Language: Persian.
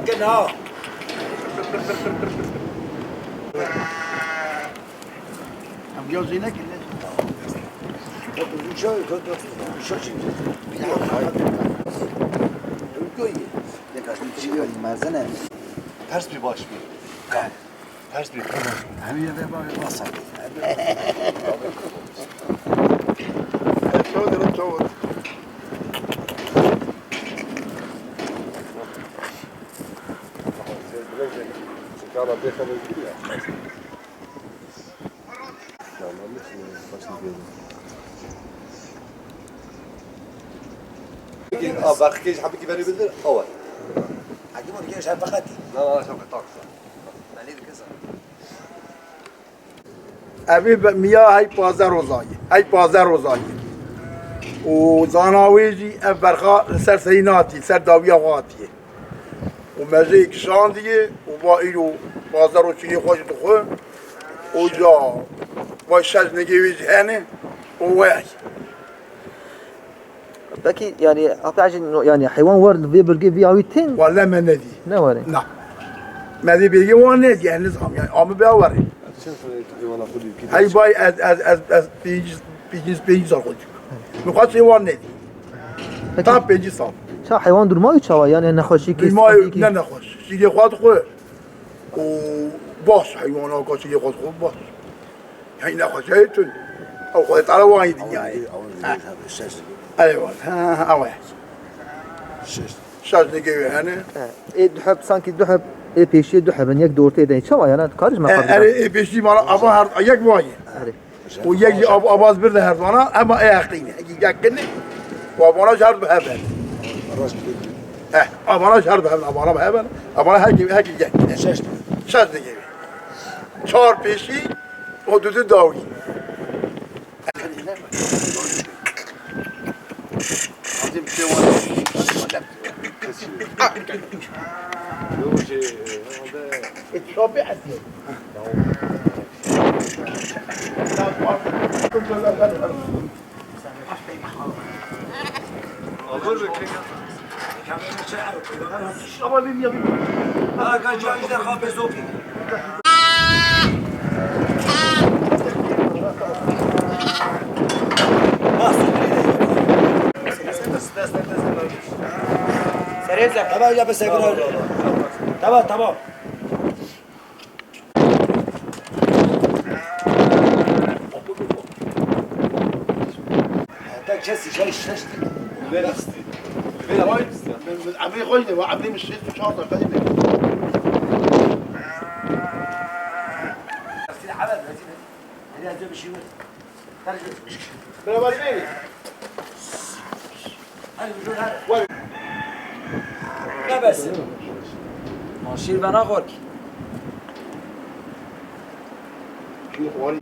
كنا هم جوزينك شو مرزنه ترس بی باش بی ترس بی همین یه باید واسه باقي كيش حبيت يبان يبدل اول عجبوني كده شايف فقطي لا شوف طاقة اوی میا های 15 روزایی های 15 روزایی و زاناویجی اف برخا سر سیناتی سر داوی آقاتیه و مزه کشان دیگه و با ایرو 15 روز چینی خوش تو و جا با شش نگیویج هنه و وای بكي يعني أعتقد يعني حيوان ورد في برقي في عويتين ولا من ندی نواري نه مدی بیگه وان ندی یعنی نظام یعنی آمه بیاوری های بای از پیجی سال خود میخواد چه وان ندی تا پیجی سال شا حيوان دور ما يتشوا يعني نخوشي كيس ما نه نخوش چیزی خود خود و باش حیوان ها که چیزی خود خود باش یعنی نخوش هیتون او خود تعالی وانی دنیایی ایوان ها اوه شش نگیوی هنه إيه دحب سانكي دحب إيه بيشي دحب إن يك دورتي ده يتشوا يعني كارج ما قبل اره پیشی مالا آبا هر یک وایه و یک آواز برده هر وانا اما ایقینه یک کنه و آبانا شرط به هبل آبانا شرط به هبل آبانا به هبل آبانا هکی یک شش نگیوی چهار پیشی و دو داوی اتشابه اصلی تمام يا بس تمام هذا كسي شاي شاشتي عمري خوشني وعمري مش شيء شاطر فاهم في العمل هذه بشيء بلا بالي لا بس ماشي بنا غورك شو خواري